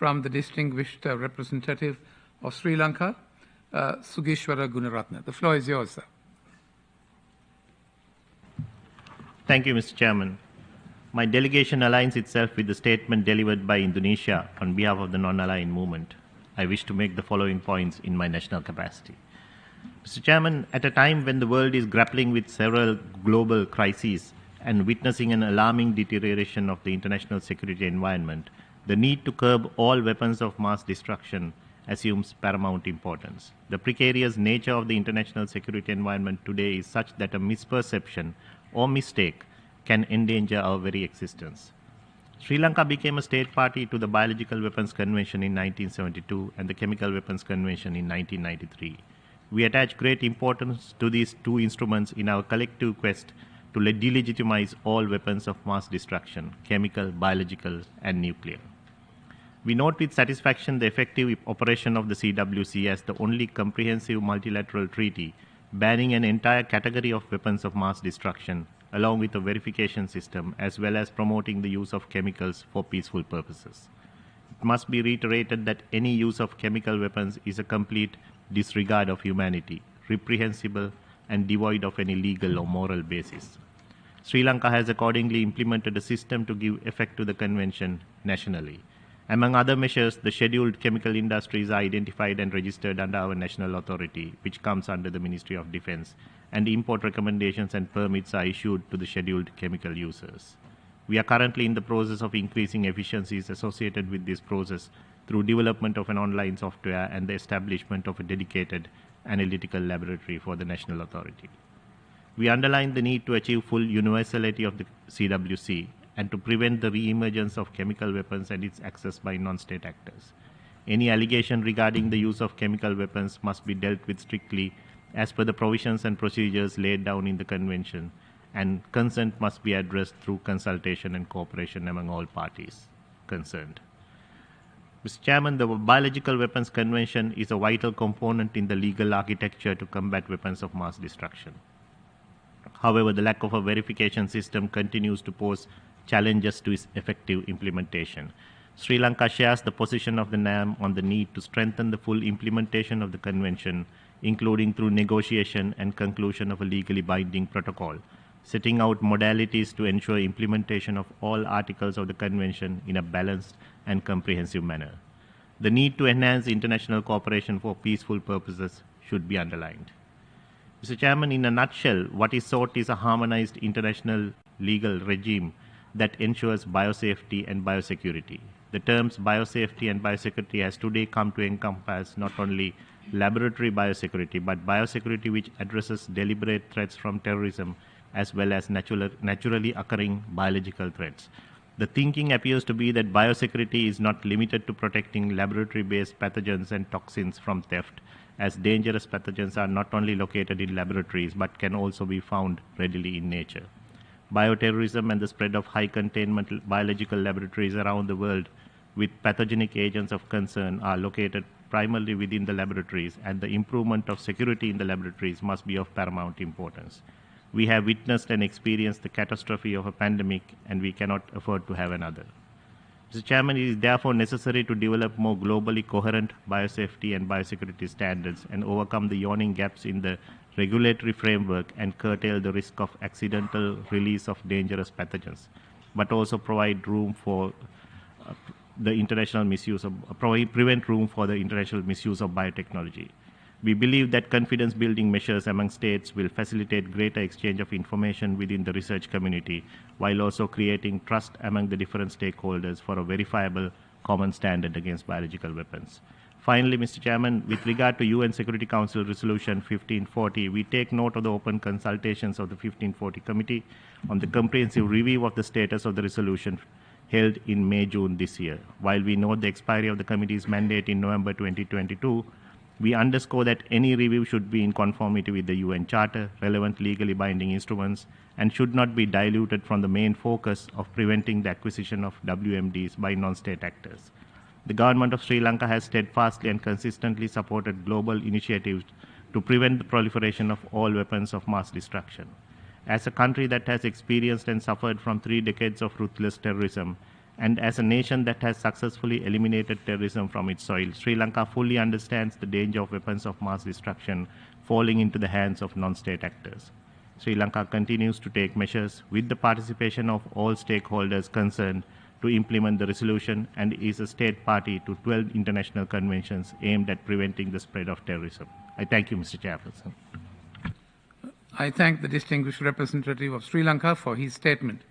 from the distinguished representative of Sri Lanka, Sugeeshwara Gunaratna. The floor is yours, sir. Thank you, Mr. Chairman. My delegation aligns itself with the statement delivered by Indonesia on behalf of the non-aligned movement. I wish to make the following points in my national capacity. Mr. Chairman, at a time when the world is grappling with several global crises and witnessing an alarming deterioration of the international security environment, the need to curb all weapons of mass destruction assumes paramount importance. The precarious nature of the international security environment today is such that a misperception or mistake can endanger our very existence. Sri Lanka became a state party to the Biological Weapons Convention in 1972 and the Chemical Weapons Convention in 1993. We attach great importance to these two instruments in our collective quest to delegitimize all weapons of mass destruction, chemical, biological, and nuclear. We note with satisfaction the effective operation of the CWC as the only comprehensive multilateral treaty banning an entire category of weapons of mass destruction, along with a verification system, as well as promoting the use of chemicals for peaceful purposes. It must be reiterated that any use of chemical weapons is a complete disregard of humanity, reprehensible and devoid of any legal or moral basis. Sri Lanka has accordingly implemented a system to give effect to the convention nationally. Among other measures, the scheduled chemical industries are identified and registered under our national authority, which comes under the Ministry of Defense, and import recommendations and permits are issued to the scheduled chemical users. We are currently in the process of increasing efficiencies associated with this process through development of an online software and the establishment of a dedicated analytical laboratory for the national authority. We underline the need to achieve full universality of the CWC and to prevent the re-emergence of chemical weapons and its access by non-state actors. Any allegation regarding the use of chemical weapons must be dealt with strictly as per the provisions and procedures laid down in the convention, and consent must be addressed through consultation and cooperation among all parties concerned. Mr. Chairman, the Biological Weapons Convention is a vital component in the legal architecture to combat weapons of mass destruction. However, the lack of a verification system continues to pose challenges to its effective implementation. Sri Lanka shares the position of the NAM on the need to strengthen the full implementation of the convention, including through negotiation and conclusion of a legally binding protocol, setting out modalities to ensure implementation of all articles of the convention in a balanced and comprehensive manner. The need to enhance international cooperation for peaceful purposes should be underlined. Mr. Chairman, in a nutshell, what is sought is a harmonized international legal regime that ensures biosafety and biosecurity. The terms biosafety and biosecurity has today come to encompass not only laboratory biosecurity, but biosecurity which addresses deliberate threats from terrorism as well as naturally occurring biological threats. The thinking appears to be that biosecurity is not limited to protecting laboratory-based pathogens and toxins from theft, as dangerous pathogens are not only located in laboratories but can also be found readily in nature. Bioterrorism and the spread of high-containment biological laboratories around the world with pathogenic agents of concern are located primarily within the laboratories, and the improvement of security in the laboratories must be of paramount importance. We have witnessed and experienced the catastrophe of a pandemic, and we cannot afford to have another. Mr. Chairman, it is therefore necessary to develop more globally coherent biosafety and biosecurity standards and overcome the yawning gaps in the regulatory framework and curtail the risk of accidental release of dangerous pathogens, but also provide room for the international misuse of, prevent room for the international misuse of biotechnology. We believe that confidence-building measures among states will facilitate greater exchange of information within the research community, while also creating trust among the different stakeholders for a verifiable common standard against biological weapons. Finally, Mr. Chairman, with regard to UN Security Council Resolution 1540, we take note of the open consultations of the 1540 Committee on the comprehensive review of the status of the resolution held in May-June this year. While we note the expiry of the committee's mandate in November 2022, we underscore that any review should be in conformity with the UN Charter, relevant legally binding instruments, and should not be diluted from the main focus of preventing the acquisition of WMDs by non-state actors. The government of Sri Lanka has steadfastly and consistently supported global initiatives to prevent the proliferation of all weapons of mass destruction. As a country that has experienced and suffered from 3 decades of ruthless terrorism, And as a nation that has successfully eliminated terrorism from its soil, Sri Lanka fully understands the danger of weapons of mass destruction falling into the hands of non-state actors. Sri Lanka continues to take measures with the participation of all stakeholders concerned to implement the resolution and is a state party to 12 international conventions aimed at preventing the spread of terrorism. I thank you, Mr. Chairperson. I thank the distinguished representative of Sri Lanka for his statement.